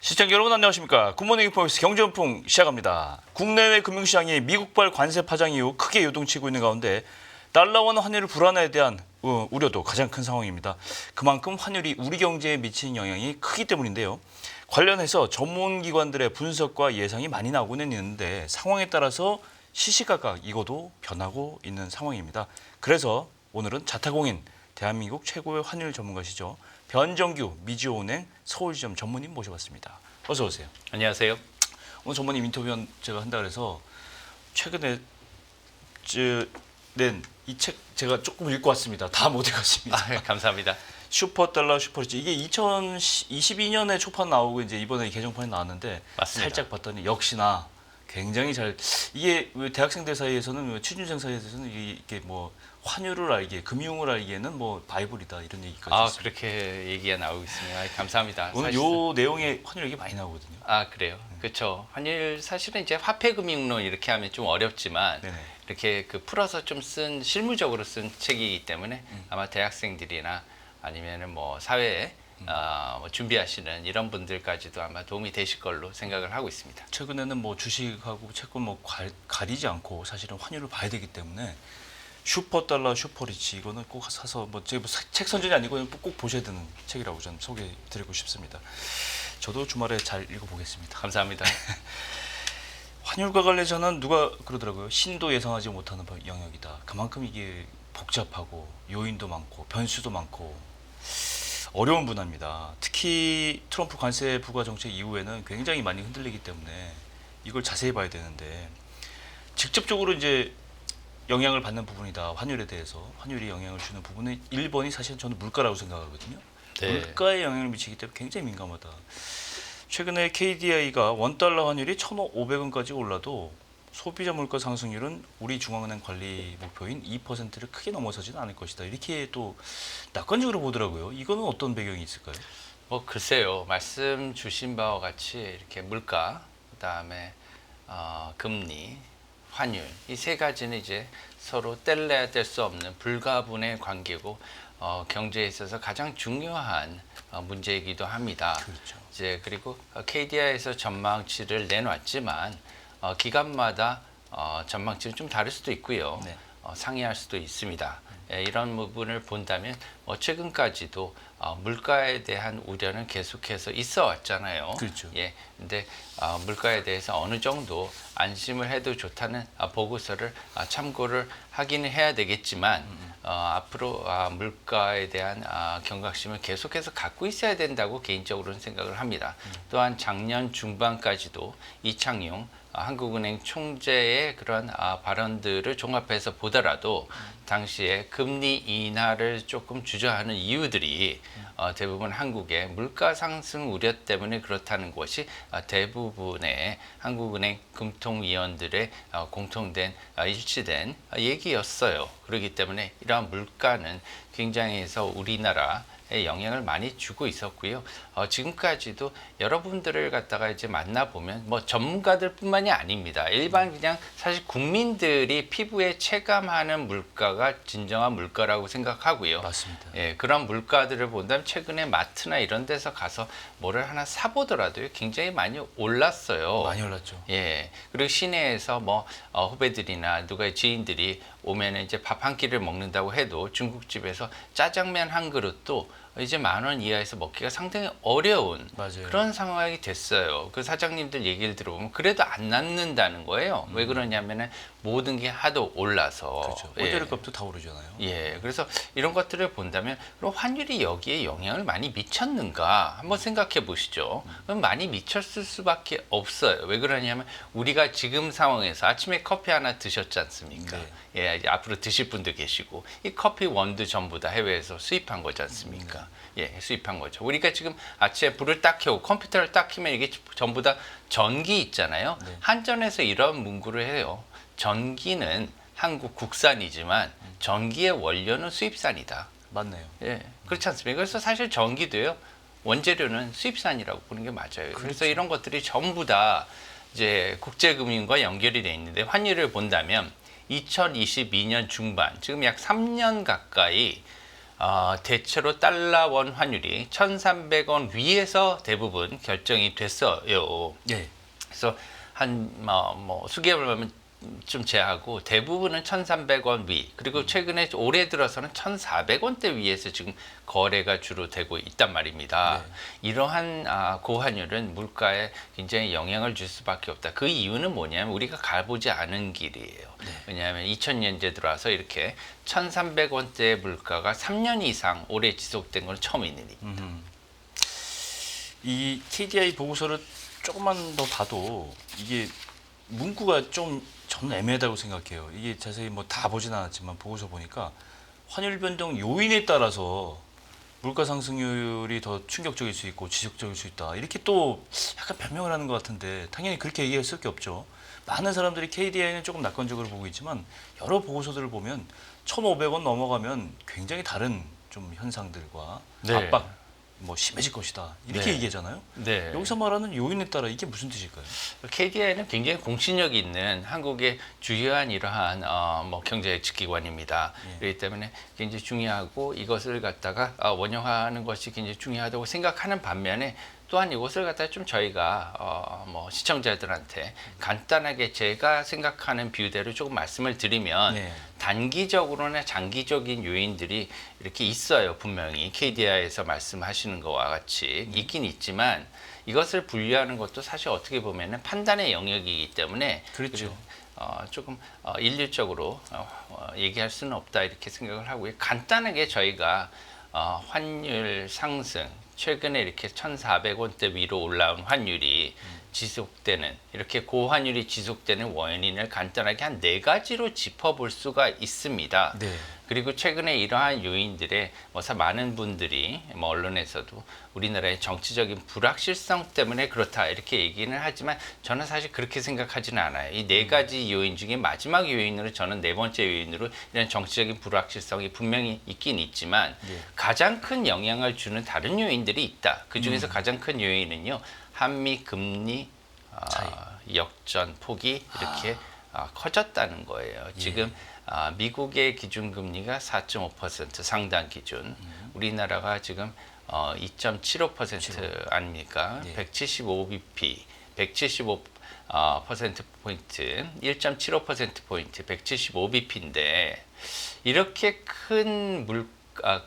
시청자 여러분 안녕하십니까. 굿모닝 인포메이스 경제연풍 시작합니다. 국내외 금융시장이 미국발 관세 파장 이후 크게 요동치고 있는 가운데 달러원 환율 불안에 대한 우려도 가장 큰 상황입니다. 그만큼 환율이 우리 경제에 미치는 영향이 크기 때문인데요. 관련해서 전문기관들의 분석과 예상이 많이 나오고는 있는데 상황에 따라서 시시각각 이거도 변하고 있는 상황입니다. 그래서 오늘은 자타공인 대한민국 최고의 환율 전문가시죠. 변정규 미지오은행 서울지점 전무님 모셔봤습니다. 어서 오세요. 안녕하세요. 오늘 전무님 인터뷰 제가 한다 그래서 최근에 낸 이 책 제가 조금 읽고 왔습니다. 다 못 읽었습니다. 감사합니다. 슈퍼달러 슈퍼리치 이게 2022년에 초판 나오고 이제 이번에 개정판이 나왔는데 맞습니다. 살짝 봤더니 역시나 굉장히 잘 이게 대학생들 사이에서는 취준생 사이에서는 이게 뭐 환율을 알기에 금융을 알기에는 뭐 바이블이다 이런 얘기까지 있습니다. 그렇게 얘기가 나오고 있습니다. 감사합니다. 오늘 요 내용에 환율 얘기 많이 나오거든요. 그래요. 그렇죠. 환율 사실은 이제 화폐금융론 이렇게 하면 좀 어렵지만 네네. 이렇게 풀어서 좀 쓴 실무적으로 쓴 책이기 때문에 아마 대학생들이나 아니면은 뭐 사회에 뭐 준비하시는 이런 분들까지도 아마 도움이 되실 걸로 생각을 하고 있습니다. 최근에는 뭐 주식하고 채권 뭐 가리지 않고 사실은 환율을 봐야 되기 때문에 슈퍼달러 슈퍼리치 이거는 꼭 사서 뭐 제 책 선전이 아니고 꼭 보셔야 되는 책이라고 저는 소개해드리고 싶습니다. 저도 주말에 잘 읽어보겠습니다. 감사합니다. 환율과 관련해서는 누가 그러더라고요. 신도 예상하지 못하는 영역이다. 그만큼 이게 복잡하고 요인도 많고 변수도 많고 어려운 분야입니다. 특히 트럼프 관세 부과 정책 이후에는 굉장히 많이 흔들리기 때문에 이걸 자세히 봐야 되는데 직접적으로 이제 영향을 받는 부분이다. 환율에 대해서 환율이 영향을 주는 부분은 1번이 사실 저는 물가라고 생각하거든요. 네. 물가에 영향을 미치기 때문에 굉장히 민감하다. 최근에 KDI가 원달러 환율이 1,500원까지 올라도 소비자 물가 상승률은 우리 중앙은행 관리 목표인 2%를 크게 넘어서지는 않을 것이다. 이렇게 또 낙관적으로 보더라고요. 이거는 어떤 배경이 있을까요? 뭐 글쎄요. 말씀 주신 바와 같이 이렇게 물가, 그다음에 금리, 환율 이 세 가지는 이제 서로 뗄래야 뗄 수 없는 불가분의 관계고 경제에 있어서 가장 중요한 문제이기도 합니다. 그렇죠. 이제 그리고 KDI에서 전망치를 내놨지만 기간마다 전망치는 좀 다를 수도 있고요. 네. 상이할 수도 있습니다. 이런 부분을 본다면 최근까지도 물가에 대한 우려는 계속해서 있어 왔잖아요. 그렇죠. 예. 근데 물가에 대해서 어느 정도 안심을 해도 좋다는 보고서를 참고를 하기는 해야 되겠지만 앞으로 물가에 대한 경각심을 계속해서 갖고 있어야 된다고 개인적으로는 생각을 합니다. 또한 작년 중반까지도 이창용 한국은행 총재의 그런 발언들을 종합해서 보더라도 당시에 금리 인하를 조금 주저하는 이유들이 대부분 한국의 물가 상승 우려 때문에 그렇다는 것이 대부분의 한국은행 금통위원들의 공통된 일치된 얘기였어요. 그렇기 때문에 이러한 물가는 굉장히 해서 우리나라 영향을 많이 주고 있었고요. 지금까지도 여러분들을 갖다가 이제 만나보면 뭐 전문가들뿐만이 아닙니다. 일반 그냥 사실 국민들이 피부에 체감하는 물가가 진정한 물가라고 생각하고요. 맞습니다. 예, 그런 물가들을 본다면 최근에 마트나 이런 데서 가서 뭐를 하나 사보더라도 굉장히 많이 올랐어요. 많이 올랐죠. 예, 그리고 시내에서 뭐 후배들이나 누가의 지인들이 오면 이제 밥 한 끼를 먹는다고 해도 중국집에서 짜장면 한 그릇도 이제 10,000원 이하에서 먹기가 상당히 어려운 맞아요. 그런 상황이 됐어요. 그 사장님들 얘기를 들어보면 그래도 안 낫는다는 거예요. 왜 그러냐면은 모든 게 하도 올라서. 그렇죠. 예. 원자력값도 다 오르잖아요. 예, 그래서 이런 것들을 본다면 그럼 환율이 여기에 영향을 많이 미쳤는가 한번 생각해 보시죠. 그럼 많이 미쳤을 수밖에 없어요. 왜 그러냐면 우리가 지금 상황에서 아침에 커피 하나 드셨지 않습니까? 네. 예, 이제 앞으로 드실 분도 계시고 이 커피 원두 전부 다 해외에서 수입한 거지 않습니까? 예, 수입한 거죠. 우리가 지금 아침에 불을 딱 켜고 컴퓨터를 딱 켜면 이게 전부 다 전기 있잖아요. 네. 한전에서 이런 문구를 해요. 전기는 한국 국산이지만 전기의 원료는 수입산이다. 맞네요. 예, 그렇지 않습니까? 그래서 사실 전기도요 원재료는 수입산이라고 보는 게 맞아요. 그래서 이런 것들이 전부 다 이제 국제금융과 연결이 돼 있는데 환율을 본다면 2022년 중반 지금 약 3년 가까이 대체로 달러원 환율이 1,300원 위에서 대부분 결정이 됐어요. 예. 그래서 한 수개월 보면 좀 제하고 대부분은 1,300원 위, 그리고 최근에 올해 들어서는 1,400원대 위에서 지금 거래가 주로 되고 있단 말입니다. 네. 이러한 고환율은 물가에 굉장히 영향을 줄 수밖에 없다. 그 이유는 뭐냐면 우리가 가보지 않은 길이에요. 네. 왜냐하면 2000년대 들어와서 이렇게 1,300원대의 물가가 3년 이상 오래 지속된 건 처음입니다. 이 KDI 보고서를 조금만 더 봐도 이게 문구가 좀 저는 애매하다고 생각해요. 이게 자세히 뭐 다 보진 않았지만 보고서 보니까 환율 변동 요인에 따라서 물가 상승률이 더 충격적일 수 있고 지속적일 수 있다. 이렇게 또 약간 변명을 하는 것 같은데 당연히 그렇게 얘기할 수밖에 없죠. 많은 사람들이 KDI는 조금 낙관적으로 보고 있지만 여러 보고서들을 보면 1,500원 넘어가면 굉장히 다른 좀 현상들과 네. 압박 뭐 심해질 것이다. 이렇게 네. 얘기하잖아요. 네. 여기서 말하는 요인에 따라 이게 무슨 뜻일까요? KDI는 굉장히 공신력 있는 한국의 주요한 이러한 경제 기관입니다. 예. 그렇기 때문에 굉장히 중요하고 이것을 갖다가 원형화하는 것이 굉장히 중요하다고 생각하는 반면에 또한 이것을 갖다가 좀 저희가 시청자들한테 간단하게 제가 생각하는 뷰대로 조금 말씀을 드리면 네. 단기적으로나 장기적인 요인들이 이렇게 있어요. 분명히 KDI에서 말씀하시는 것과 같이 있긴 있지만 이것을 분류하는 것도 사실 어떻게 보면은 판단의 영역이기 때문에 그렇죠. 조금 일률적으로 얘기할 수는 없다 이렇게 생각을 하고요. 간단하게 저희가 환율 상승 최근에 이렇게 1,400원대 위로 올라온 환율이 지속되는 이렇게 고환율이 지속되는 원인을 간단하게 한 4가지로 짚어볼 수가 있습니다. 네. 그리고 최근에 이러한 요인들에 많은 분들이 언론에서도 우리나라의 정치적인 불확실성 때문에 그렇다 이렇게 얘기는 하지만 저는 사실 그렇게 생각하지는 않아요. 이 4가지 요인 중에 마지막 요인으로 저는 4번째 요인으로 이런 정치적인 불확실성이 분명히 있긴 있지만 네. 가장 큰 영향을 주는 다른 요인들이 있다. 그 중에서 가장 큰 요인은요. 한미 금리 역전 폭이 이렇게 커졌다는 거예요. 지금 미국의 기준금리가 4.5% 상당 기준, 우리나라가 지금 2.75% 아닙니까? 네. 175bp, 175 퍼센트 포인트, 1.75% 포인트, 175bp인데 이렇게 큰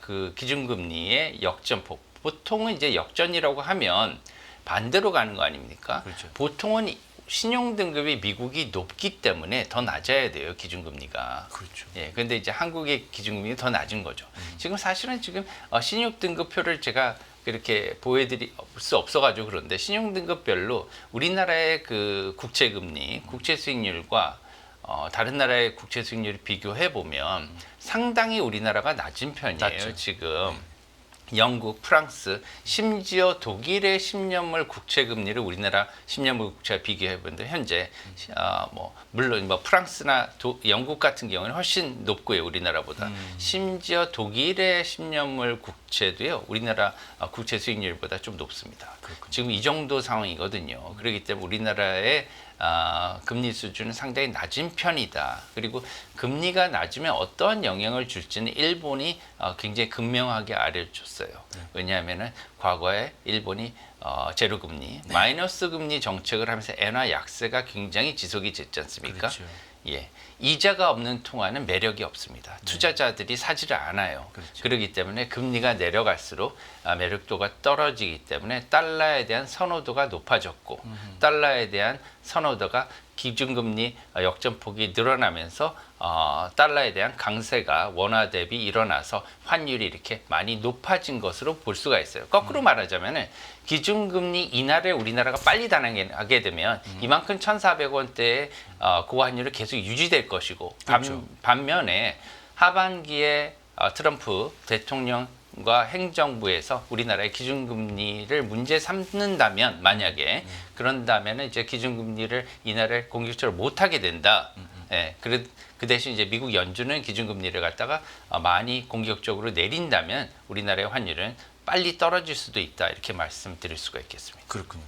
그 기준금리의 역전폭, 보통은 이제 역전이라고 하면 반대로 가는 거 아닙니까? 그렇죠. 보통은 신용등급이 미국이 높기 때문에 더 낮아야 돼요, 기준금리가. 그렇죠. 예, 근데 이제 한국의 기준금리가 더 낮은 거죠. 지금 사실은 지금 신용등급표를 제가 그렇게 보여드릴 수 없어가지고 그런데 신용등급별로 우리나라의 그 국채금리, 국채수익률과 다른 나라의 국채수익률을 비교해 보면 상당히 우리나라가 낮은 편이에요. 낮죠. 지금. 영국, 프랑스, 심지어 독일의 10년물 국채 금리를 우리나라 10년물 국채와 비교해 보는데 현재 물론 프랑스나 영국 같은 경우는 훨씬 높고요, 우리나라보다. 심지어 독일의 10년물 국채도요, 우리나라 국채 수익률보다 좀 높습니다. 그렇군요. 지금 이 정도 상황이거든요. 그렇기 때문에 우리나라의 금리 수준은 상당히 낮은 편이다. 그리고 금리가 낮으면 어떠한 영향을 줄지는 일본이 굉장히 극명하게 알려줬어요. 왜냐하면은 과거에 일본이 제로 금리, 마이너스 금리 정책을 하면서 엔화 약세가 굉장히 지속이 됐지 않습니까? 그렇죠. 예, 이자가 없는 통화는 매력이 없습니다. 투자자들이 사지를 않아요. 그렇죠. 그렇기 때문에 금리가 내려갈수록 매력도가 떨어지기 때문에 달러에 대한 선호도가 높아졌고 달러에 대한 선호도가 기준금리 역전폭이 늘어나면서 달러에 대한 강세가 원화 대비 일어나서 환율이 이렇게 많이 높아진 것으로 볼 수가 있어요. 거꾸로 말하자면 기준금리 인하를 우리나라가 빨리 단행하게 되면 이만큼 1,400원대의 고환율이 계속 유지될 것이고 그렇죠. 반면에 하반기에 트럼프 대통령과 행정부에서 우리나라의 기준금리를 문제 삼는다면 만약에 그런다면 이제 기준금리를 인하를 공격적으로 못하게 된다. 예, 그 대신 이제 미국 연준은 기준금리를 갖다가 많이 공격적으로 내린다면 우리나라의 환율은 빨리 떨어질 수도 있다 이렇게 말씀드릴 수가 있겠습니다. 그렇군요.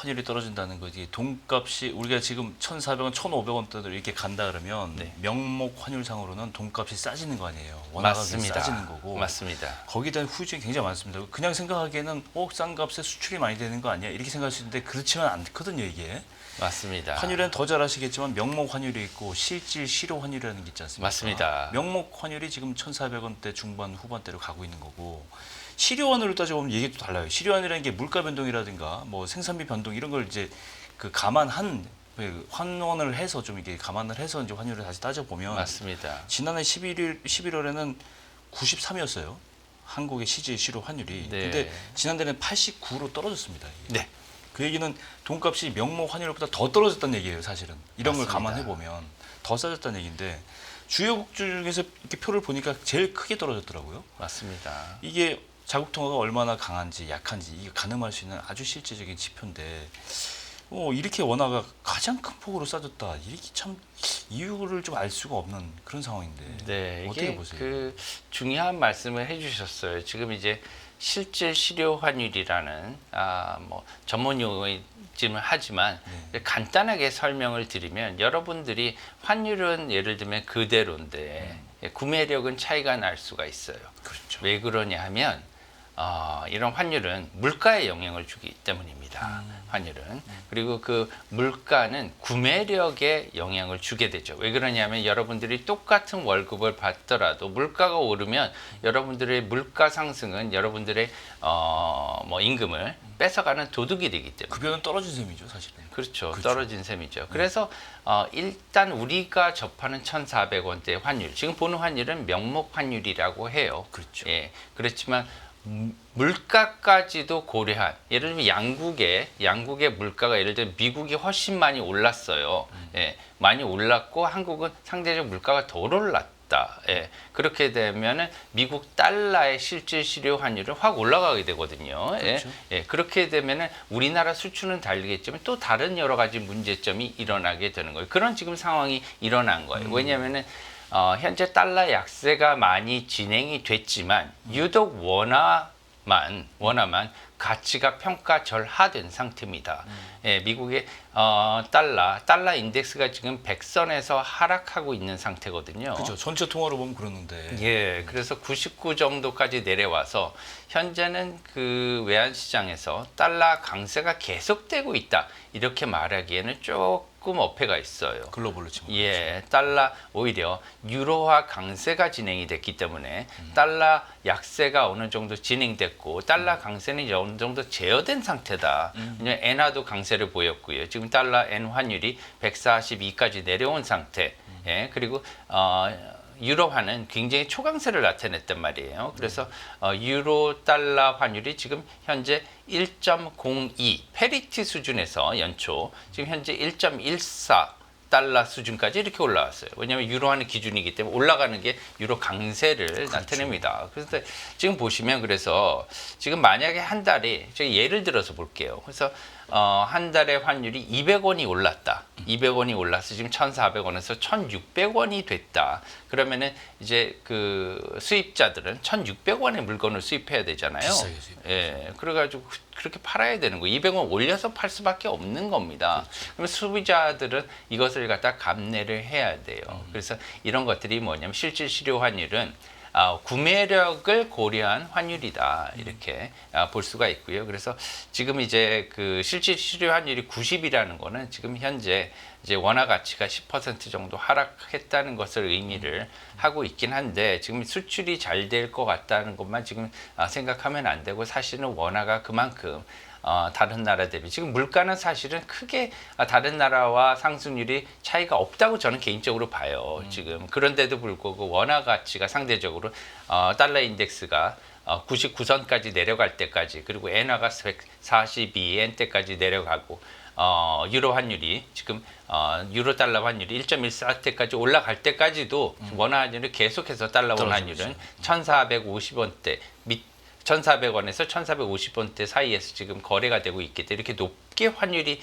환율이 떨어진다는 거지. 돈값이 우리가 지금 1,400원, 1,500원대로 이렇게 간다 그러면 네. 명목 환율상으로는 돈값이 싸지는 거 아니에요. 원화가 맞습니다. 싸지는 거고. 맞습니다. 거기에 대한 후유증이 굉장히 많습니다. 그냥 생각하기에는 싼 값에 수출이 많이 되는 거 아니야? 이렇게 생각할 수 있는데 그렇지는 않거든요, 이게. 맞습니다. 환율은 더 잘 아시겠지만 명목 환율이 있고 실질 실효 환율이라는 게 있지 않습니까? 맞습니다. 명목 환율이 지금 1,400원대 중반 후반대로 가고 있는 거고 실효 환율을 따져보면 이게 또 달라요. 실효 환율이라는 게 물가 변동이라든가 뭐 생산비 변동 이런 걸 이제 그 감안한 환원을 해서 좀 이게 감안을 해서 이제 환율을 다시 따져보면 맞습니다. 지난해 11월에는 93이었어요. 한국의 실질 실효 환율이. 네. 근데 지난달에는 89로 떨어졌습니다. 이게. 네. 그 얘기는 돈값이 명목 환율보다 더 떨어졌다는 얘기예요, 사실은. 이런 맞습니다. 걸 감안해 보면 더 싸졌다는 얘기인데 주요국 중에서 이렇게 표를 보니까 제일 크게 떨어졌더라고요. 맞습니다. 이게 자국 통화가 얼마나 강한지 약한지 이게 가늠할 수 있는 아주 실질적인 지표인데 이렇게 원화가 가장 큰 폭으로 싸졌다. 이렇게 참 이유를 좀 알 수가 없는 그런 상황인데 네, 어떻게 이게 보세요? 그 중요한 말씀을 해주셨어요. 지금 이제 실질 실효 환율이라는 뭐 전문 용어이지만 하지만 네. 간단하게 설명을 드리면 여러분들이 환율은 예를 들면 그대로인데 구매력은 차이가 날 수가 있어요. 그렇죠. 왜 그러냐 하면 이런 환율은 물가에 영향을 주기 때문입니다. 환율은. 그리고 그 물가는 구매력에 영향을 주게 되죠. 왜 그러냐면 여러분들이 똑같은 월급을 받더라도 물가가 오르면 여러분들의 물가 상승은 여러분들의 뭐 임금을 뺏어가는 도둑이 되기 때문에. 급여는 떨어진 셈이죠, 사실은. 그렇죠. 그렇죠. 떨어진 셈이죠. 그래서 일단 우리가 접하는 1,400원대 환율, 지금 보는 환율은 명목 환율이라고 해요. 그렇죠. 예, 그렇지만 물가까지도 고려한, 예를 들면 양국의 물가가 예를 들면 미국이 훨씬 많이 올랐어요. 예, 많이 올랐고 한국은 상대적 물가가 덜 올랐다. 예, 그렇게 되면은 미국 달러의 실질 실효 환율은 확 올라가게 되거든요. 그렇죠. 예, 그렇게 되면은 우리나라 수출은 달리겠지만 또 다른 여러 가지 문제점이 일어나게 되는 거예요. 그런 지금 상황이 일어난 거예요. 왜냐하면은 현재 달러 약세가 많이 진행이 됐지만 유독 원화만 가치가 평가절하된 상태입니다. 예, 미국의 달러 인덱스가 지금 100선에서 하락하고 있는 상태거든요. 그렇죠. 전체 통화로 보면 그러는데. 예, 그래서 99 정도까지 내려와서 현재는 그 외환 시장에서 달러 강세가 계속되고 있다. 이렇게 말하기에는 조금 어폐가 있어요. 글로벌로 치면. 예, 달러 오히려 유로화 강세가 진행이 됐기 때문에 달러 약세가 어느 정도 진행됐고 달러 강세는 어느 정도 제어된 상태다. 왜냐하면 엔화도 강세를 보였고요. 지금 달러 엔 환율이 142까지 내려온 상태. 예, 그리고 유로화는 굉장히 초강세를 나타냈단 말이에요. 그래서 유로 달러 환율이 지금 현재 1.02 페리티 수준에서 연초 지금 현재 1.14 달러 수준까지 이렇게 올라왔어요. 왜냐하면 유로화는 기준이기 때문에 올라가는 게 유로 강세를 그렇죠. 나타냅니다. 그래서 지금 보시면 그래서 지금 만약에 한 달에 제가 예를 들어서 볼게요. 그래서 한 달에 환율이 200원이 올랐다. 200원이 올라서 지금 1,400원에서 1,600원이 됐다. 그러면은 이제 그 수입자들은 1,600원의 물건을 수입해야 되잖아요. 비싸게 수입. 예, 그래가지고 그렇게 팔아야 되는 거예요. 200원 올려서 팔 수밖에 없는 겁니다. 그러면 소비자들은 이것을 갖다 감내를 해야 돼요. 그래서 이런 것들이 뭐냐면 실질 실효 환율은 구매력을 고려한 환율이다 이렇게 볼 수가 있고요. 그래서 지금 이제 그 실질 실효 환율이 90이라는 거는 지금 현재 이제 원화 가치가 10% 정도 하락했다는 것을 의미를 하고 있긴 한데 지금 수출이 잘 될 것 같다는 것만 지금 생각하면 안 되고 사실은 원화가 그만큼 다른 나라 대비 지금 물가는 사실은 크게 다른 나라와 상승률이 차이가 없다고 저는 개인적으로 봐요. 지금 그런데도 불구하고 원화 가치가 상대적으로 달러 인덱스가 99선까지 내려갈 때까지 그리고 엔화가 142엔 때까지 내려가고 유로 환율이 지금 유로 달러 환율이 1.14대까지 올라갈 때까지도 원화 환율이 계속해서 달러 원 환율은 1,450원대 및 1,400원에서 1,450원대 사이에서 지금 거래가 되고 있기 때문에 이렇게 높게 환율이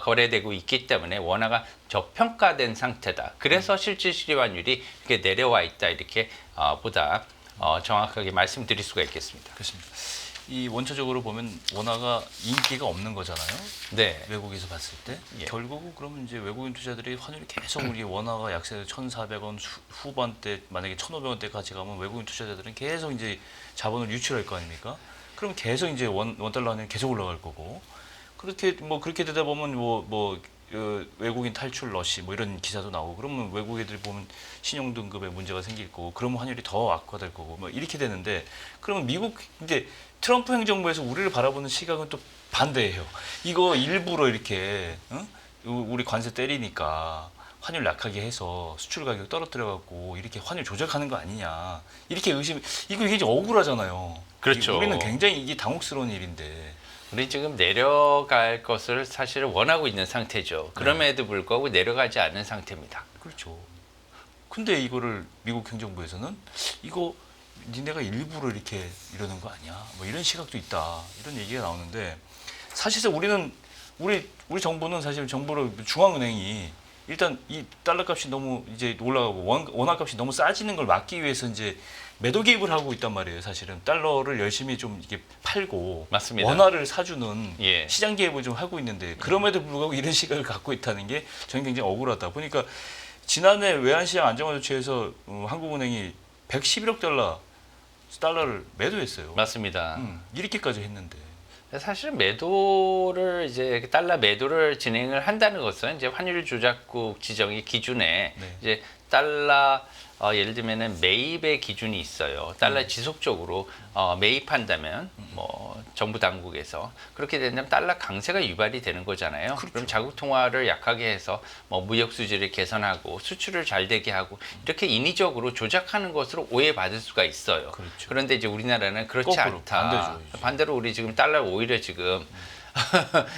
거래되고 있기 때문에 원화가 저평가된 상태다. 그래서 실질 실효 환율이 이렇게 내려와 있다. 이렇게 보다 정확하게 말씀드릴 수가 있겠습니다. 그렇습니다. 이 원초적으로 보면 원화가 인기가 없는 거잖아요. 네. 외국에서 봤을 때 예. 결국은 그러면 이제 외국인 투자들이 환율이 계속 우리 원화가 약세 1,400원 후반대 만약에 1,500원대까지 가면 외국인 투자자들은 계속 이제 자본을 유출할 거 아닙니까? 그럼 계속 이제 원 달러 환율이 계속 올라갈 거고 그렇게 되다 보면 외국인 탈출 러시 뭐 이런 기사도 나오고 그러면 외국 애들 보면 신용 등급에 문제가 생길 거고 그러면 환율이 더 악화될 거고 뭐 이렇게 되는데 그러면 미국 이제 트럼프 행정부에서 우리를 바라보는 시각은 또 반대예요. 이거 일부러 이렇게 우리 관세 때리니까 환율 약하게 해서 수출 가격 떨어뜨려 갖고 이렇게 환율 조작하는 거 아니냐 이렇게 이거 굉장히 억울하잖아요. 그렇죠. 우리는 굉장히 이게 당혹스러운 일인데. 우리 지금 내려갈 것을 사실 원하고 있는 상태죠. 그럼에도 불구하고 내려가지 않는 상태입니다. 그렇죠. 근데 이거를 미국 행정부에서는 이거 니네가 일부러 이렇게 이러는 거 아니야? 뭐 이런 시각도 있다. 이런 얘기가 나오는데 사실상 우리 정부는 사실 정부로 중앙은행이 일단 이 달러 값이 너무 이제 올라가고 원화 값이 너무 싸지는 걸 막기 위해서 이제 매도 개입을 하고 있단 말이에요. 사실은 달러를 열심히 좀 이렇게 팔고 맞습니다. 원화를 사주는 예. 시장 개입을 좀 하고 있는데 그럼에도 불구하고 이런 시각을 갖고 있다는 게 저는 굉장히 억울하다. 보니까 지난해 외환시장 안정화 조치에서 한국은행이 111억 달러를 매도했어요. 맞습니다. 이렇게까지 했는데. 사실 매도를 이제 달러 매도를 진행을 한다는 것은 이제 환율 조작국 지정의 기준에 네. 이제 달러 예를 들면은 매입의 기준이 있어요. 달러 지속적으로 매입한다면 뭐 정부 당국에서 그렇게 된다면 달러 강세가 유발이 되는 거잖아요. 그렇죠. 그럼 자국 통화를 약하게 해서 뭐 무역 수지를 개선하고 수출을 잘 되게 하고 이렇게 인위적으로 조작하는 것으로 오해받을 수가 있어요. 그렇죠. 그런데 이제 우리나라는 그렇지 거꾸로, 않다. 반대죠. 반대로 우리 지금 달러 오히려 지금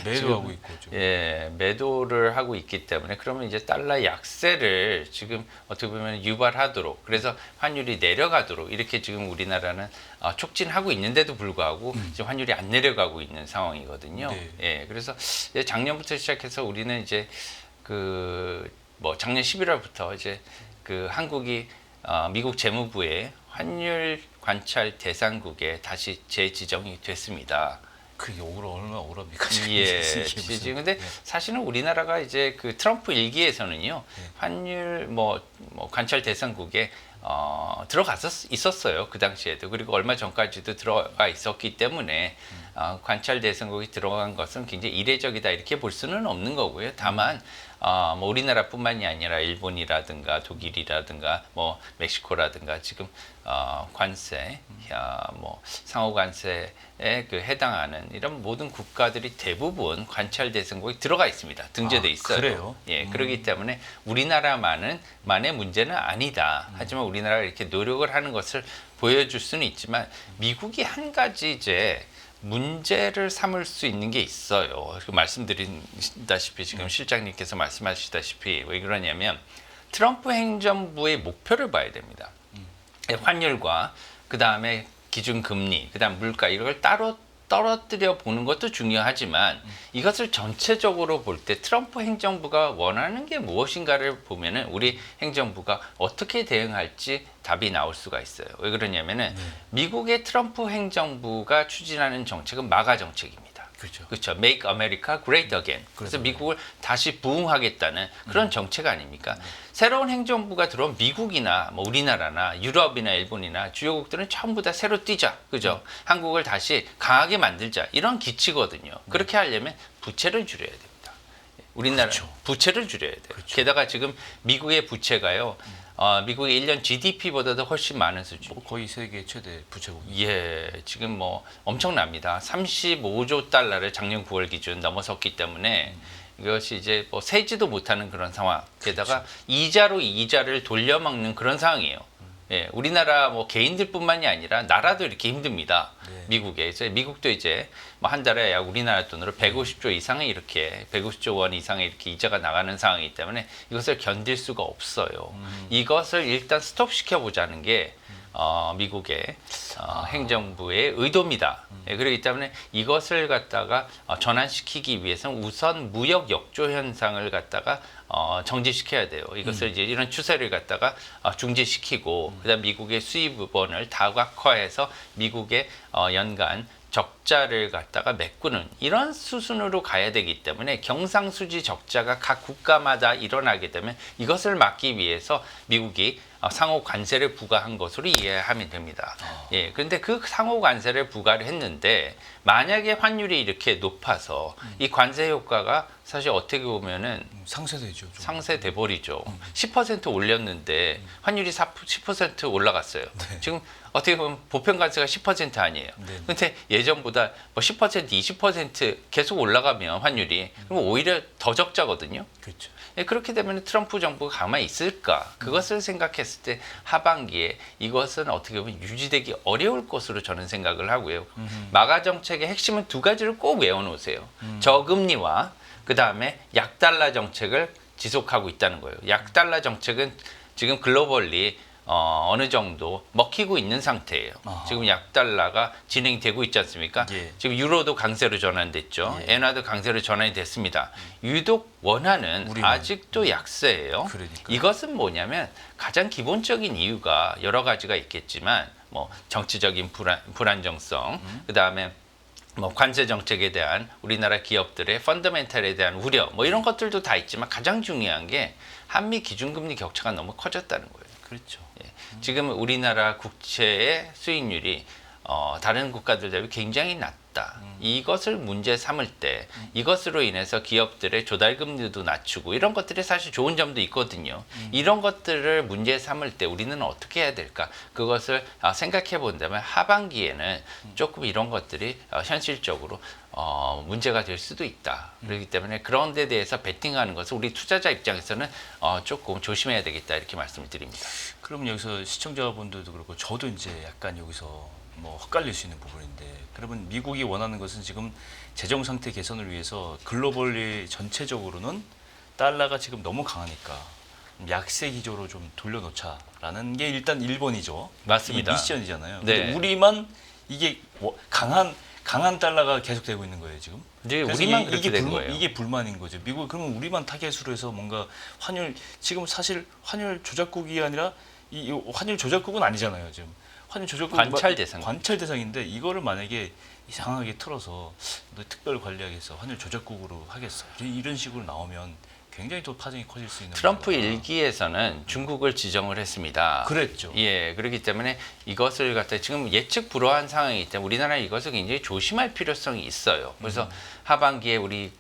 매도하고 있고 지금. 예, 매도를 하고 있기 때문에 그러면 이제 달러 약세를 지금 어떻게 보면 유발하도록 그래서 환율이 내려가도록 이렇게 지금 우리나라는 촉진하고 있는데도 불구하고 이제 환율이 안 내려가고 있는 상황이거든요. 네. 예, 그래서 이제 작년부터 시작해서 우리는 이제 그 뭐 작년 11월부터 이제 그 한국이 미국 재무부의 환율 관찰 대상국에 다시 재지정이 됐습니다. 그게 얼마나 억울합니까? 지금 예, 이게 무슨- 지금 근데 네. 사실은 우리나라가 이제 그 트럼프 일기에서는요 네. 환율 뭐 관찰 대상국에 있었어요 그 당시에도 그리고 얼마 전까지도 들어가 있었기 때문에 관찰 대상국이 들어간 것은 굉장히 이례적이다 이렇게 볼 수는 없는 거고요. 다만 뭐 우리나라뿐만이 아니라 일본이라든가 독일이라든가 뭐 멕시코라든가 지금 관세, 뭐 상호 관세에 그 해당하는 이런 모든 국가들이 대부분 관찰 대상국에 들어가 있습니다. 등재돼 있어요. 그래요? 예, 그렇기 때문에 우리나라만의 문제는 아니다. 하지만 우리나라가 이렇게 노력을 하는 것을 보여줄 수는 있지만 미국이 한 가지 이제 문제를 삼을 수 있는 게 있어요. 말씀드린다시피 지금 실장님께서 말씀하시다시피 왜 그러냐면 트럼프 행정부의 목표를 봐야 됩니다. 환율과 그 다음에 기준금리, 그 다음 물가 이걸 따로 떨어뜨려 보는 것도 중요하지만 이것을 전체적으로 볼 때 트럼프 행정부가 원하는 게 무엇인가를 보면은 우리 행정부가 어떻게 대응할지 답이 나올 수가 있어요. 왜 그러냐면은 미국의 트럼프 행정부가 추진하는 정책은 마가 정책입니다. 그렇죠. 그렇죠. Make America Great Again. 그래서 미국을 다시 부흥하겠다는 그런 정책 아닙니까? 새로운 행정부가 들어온 미국이나 뭐 우리나라나 유럽이나 일본이나 주요국들은 전부 다 새로 뛰자. 그죠? 한국을 다시 강하게 만들자. 이런 기치거든요. 그렇게 하려면 부채를 줄여야 됩니다. 우리나라 그렇죠. 부채를 줄여야 돼요. 게다가 지금 미국의 부채가요. 미국의 1년 GDP보다도 훨씬 많은 수준. 뭐 거의 세계 최대 부채국. 예, 지금 뭐 엄청납니다. 35조 달러를 작년 9월 기준 넘어섰기 때문에 이것이 이제 뭐 세지도 못하는 그런 상황. 게다가 이자로 이자를 돌려막는 그런 상황이에요. 예, 우리나라 뭐 개인들뿐만이 아니라 나라도 이렇게 힘듭니다. 네. 미국에 이제 미국도 이제 뭐 한 달에 약 우리나라 돈으로 150조 이상의 이렇게 150조 원 이상의 이렇게 이자가 나가는 상황이기 때문에 이것을 견딜 수가 없어요. 이것을 일단 스톱시켜 보자는 게 미국의 행정부의 의도입니다. 예, 그렇기 때문에 이것을 갖다가 전환시키기 위해서는 우선 무역 역조 현상을 갖다가 정지시켜야 돼요. 이것을 이제 이런 추세를 갖다가 중지시키고 그다음 미국의 수입원을 다각화해서 미국의 연간 적자를 갖다가 메꾸는 이런 수순으로 가야 되기 때문에 경상수지 적자가 각 국가마다 일어나게 되면 이것을 막기 위해서 미국이 상호 관세를 부과한 것으로 이해하면 됩니다. 예, 그런데 그 상호 관세를 부과를 했는데 만약에 환율이 이렇게 높아서 이 관세 효과가 사실 어떻게 보면은 상쇄되죠. 좀. 상쇄돼 버리죠. 10% 올렸는데 환율이 10% 올라갔어요. 네. 지금 어떻게 보면 보편 관세가 10% 아니에요. 네. 근데 예전보다 뭐 10%, 20% 계속 올라가면 환율이 그럼 오히려 더 적자거든요. 그렇죠. 예, 그렇게 되면 트럼프 정부가 가만히 있을까? 그것을 생각했을 때 하반기에 이것은 어떻게 보면 유지되기 어려울 것으로 저는 생각을 하고요. 마가 정책의 핵심은 두 가지를 꼭 외워놓으세요. 저금리와 그 다음에 약달러 정책을 지속하고 있다는 거예요. 약달러 정책은 지금 글로벌리 어느 정도 먹히고 있는 상태예요. 아하. 지금 약달러가 진행되고 있지 않습니까? 예. 지금 유로도 강세로 전환됐죠. 예. 엔화도 강세로 전환이 됐습니다. 유독 원화는 우리만. 아직도 약세예요. 그러니까요. 이것은 뭐냐면 가장 기본적인 이유가 여러 가지가 있겠지만 뭐 정치적인 불안정성, 그다음에 뭐 관세 정책에 대한 우리나라 기업들의 펀더멘탈에 대한 우려 뭐 이런 것들도 다 있지만 가장 중요한 게 한미 기준금리 격차가 너무 커졌다는 거예요. 그렇죠. 예. 지금 우리나라 국채의 수익률이 다른 국가들 대비 굉장히 낮다. 이것을 문제 삼을 때 이것으로 인해서 기업들의 조달금리도 낮추고 이런 것들이 사실 좋은 점도 있거든요. 이런 것들을 문제 삼을 때 우리는 어떻게 해야 될까? 그것을 생각해 본다면 하반기에는 조금 이런 것들이 현실적으로 문제가 될 수도 있다. 그렇기 때문에 그런 데 대해서 베팅하는 것을 우리 투자자 입장에서는 조금 조심해야 되겠다 이렇게 말씀을 드립니다. 그러면 여기서 시청자분들도 그렇고 저도 이제 약간 여기서 뭐 헛갈릴 수 있는 부분인데, 그러면 미국이 원하는 것은 지금 재정 상태 개선을 위해서 글로벌리 전체적으로는 달러가 지금 너무 강하니까 약세 기조로 좀 돌려놓자라는 게 일단 1번이죠. 맞습니다. 이 미션이잖아요. 네. 근데 우리만 이게 강한 달러가 계속되고 있는 거예요 지금. 이제 그래서 우리만 그렇게 된 거예요. 이게 불만인 거죠. 미국 그러면 우리만 타겟으로 해서 뭔가 환율 지금 사실 환율 조작국이 아니라 이 환율 조작국은 아니잖아요 지금. 환율 조작국 관찰 대상. 관찰 대상인데 이거를 만약에 이상하게 틀어서 너 특별 관리하겠어 환율 조작국으로 하겠어 이런 식으로 나오면 굉장히 또 파장이 커질 수 있는. 트럼프 문제가. 일기에서는 중국을 지정을 했습니다. 그랬죠. 예, 그렇기 때문에 이것을 갖다 지금 예측 불허한 상황이기 때문에 우리나라 이것을 굉장히 조심할 필요성이 있어요. 그래서 하반기에 우리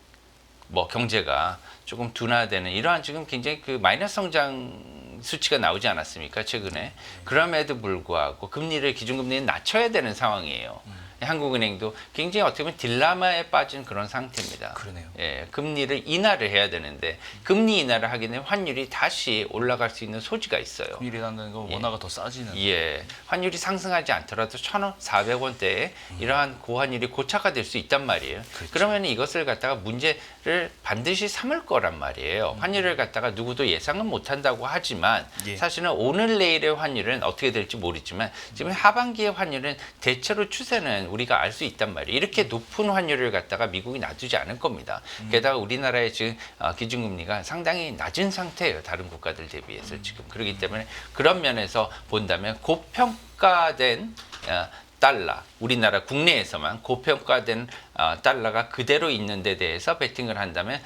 뭐 경제가 조금 둔화되는 이러한 지금 굉장히 그 마이너스 성장 수치가 나오지 않았습니까 최근에. 그럼에도 불구하고 금리를 기준금리는 낮춰야 되는 상황이에요. 한국은행도 굉장히 어떻게 보면 딜레마에 빠진 그런 상태입니다. 그러네요. 예, 금리를 인하를 해야 되는데 금리 인하를 하게 되면 환율이 다시 올라갈 수 있는 소지가 있어요. 금리를 한다는 건 원화가 더 싸지는. 예, 환율이 상승하지 않더라도 1,400원대에 이러한 고환율이 고착화 될 수 있단 말이에요. 그렇죠. 그러면 이것을 갖다가 문제를 반드시 삼을 거란 말이에요. 환율을 갖다가 누구도 예상은 못한다고 하지만 예. 사실은 오늘 내일의 환율은 어떻게 될지 모르지만 지금 하반기의 환율은 대체로 추세는 우리가 알 수 있단 말이에요. 이렇게 높은 환율을 갖다가 미국이 놔두지 않을 겁니다. 게다가 우리나라의 지금 기준금리가 상당히 낮은 상태예요. 다른 국가들 대비해서 지금. 그렇기 때문에 그런 면에서 본다면 고평가된 달러, 우리나라 국내에서만 고평가된 달러가 그대로 있는 데 대해서 베팅을 한다면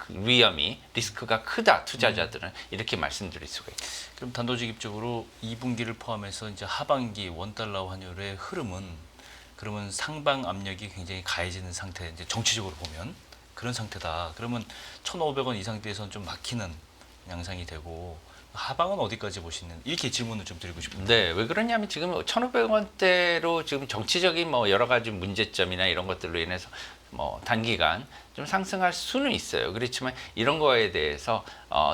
위험이 리스크가 크다 투자자들은 이렇게 말씀드릴 수가 있습니다. 그럼 단도직입적으로 2분기를 포함해서 이제 하반기 원달러 환율의 흐름은 그러면 상방 압력이 굉장히 가해지는 상태, 이제 정치적으로 보면 그런 상태다. 그러면 1,500원 이상 대에서는 좀 막히는 양상이 되고 하방은 어디까지 보시는? 이렇게 질문을 좀 드리고 싶은데. 네, 왜 그러냐면 지금 1,500원대로 지금 정치적인 뭐 여러 가지 문제점이나 이런 것들로 인해서 뭐 단기간 좀 상승할 수는 있어요. 그렇지만 이런 거에 대해서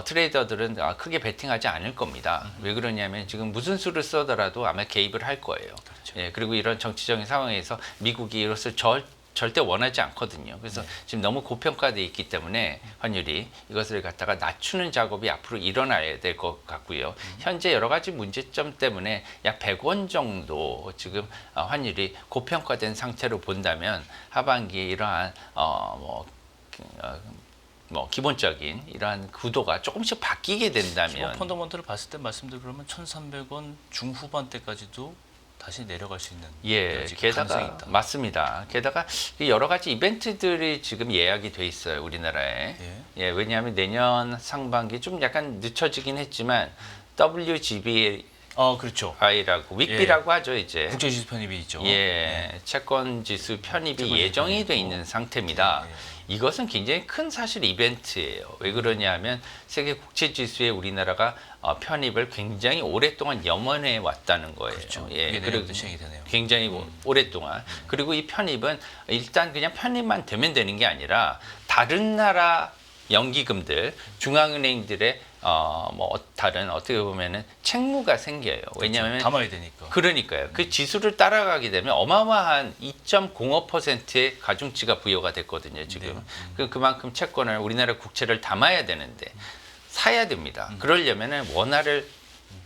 트레이더들은 크게 베팅하지 않을 겁니다. 왜 그러냐면 지금 무슨 수를 써더라도 아마 개입을 할 거예요. 그렇죠. 예, 그리고 이런 정치적인 상황에서 미국이 이것을 절대 원하지 않거든요. 그래서 지금 너무 고평가돼 있기 때문에 환율이 이것을 갖다가 낮추는 작업이 앞으로 일어나야 될 것 같고요. 현재 여러 가지 문제점 때문에 약 100원 정도 지금 환율이 고평가된 상태로 본다면 하반기에 이러한 기본적인 이러한 구도가 조금씩 바뀌게 된다면 기본 펀더먼트를 봤을 때 말씀드린 그러면 1,300원 중후반대까지도 다시 내려갈 수 있는 예, 아직 게다가 가능성이 있다. 맞습니다. 게다가 여러 가지 이벤트들이 지금 예약이 돼 있어요, 우리나라에. 예, 왜냐하면 내년 상반기 좀 약간 늦춰지긴 했지만 WGBI라고 그렇죠. 윅비라고 하죠, 이제. 국제지수 편입이 있죠. 예, 채권 지수 편입이 채권 예정이 지수 돼 편입. 있는 상태입니다. 예. 이것은 굉장히 큰 사실 이벤트예요. 왜 그러냐면 세계 국제 지수에 우리나라가 편입을 굉장히 오랫동안 염원해 왔다는 거예요. 그렇죠. 예, 이게 그리고 내년부터 시행이 되네요. 굉장히 오랫동안. 그리고 이 편입은 일단 그냥 편입만 되면 되는 게 아니라 다른 나라 연기금들, 중앙은행들의 다른 어떻게 보면은 책무가 생겨요. 왜냐하면 담아야 되니까. 그러니까요. 그 지수를 따라가게 되면 어마어마한 2.05%의 가중치가 부여가 됐거든요, 지금. 그만큼 채권을 우리나라 국채를 담아야 되는데 사야 됩니다. 그러려면은 원화를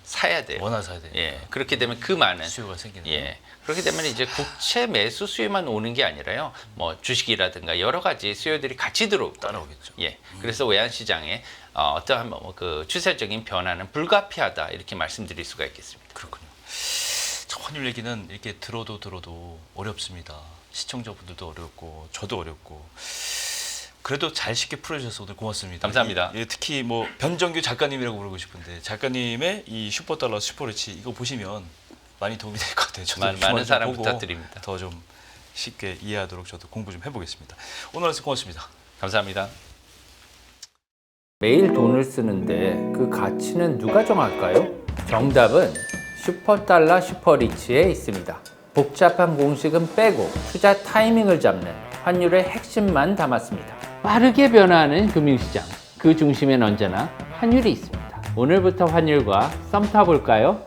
사야 돼요. 원화 사야 돼요. 예. 그렇게 되면 그 많은 수요가 생기는. 예. 그렇게 되면 이제 국채 매수 수요만 오는 게 아니라요. 뭐 주식이라든가 여러 가지 수요들이 같이 들어올 거예요. 따라오겠죠. 예. 그래서 외환 시장에 어떠한 그 추세적인 변화는 불가피하다 이렇게 말씀드릴 수가 있겠습니다. 그렇군요. 참 환율 얘기는 이렇게 들어도 어렵습니다. 시청자분들도 어렵고 저도 어렵고. 그래도 잘 쉽게 풀어주셔서 오늘 고맙습니다. 감사합니다. 특히 뭐 변정규 작가님이라고 부르고 싶은데 작가님의 이 슈퍼달러 슈퍼리치 이거 보시면 많이 도움이 될 것 같아요. 저도 많은 사랑 보고 부탁드립니다. 더 좀 쉽게 이해하도록 저도 공부 좀 해보겠습니다. 오늘 말씀 고맙습니다. 감사합니다. 매일 돈을 쓰는데 그 가치는 누가 정할까요? 정답은 슈퍼달러 슈퍼리치에 있습니다. 복잡한 공식은 빼고 투자 타이밍을 잡는 환율의 핵심만 담았습니다. 빠르게 변화하는 금융시장, 그 중심엔 언제나 환율이 있습니다. 오늘부터 환율과 썸 타볼까요?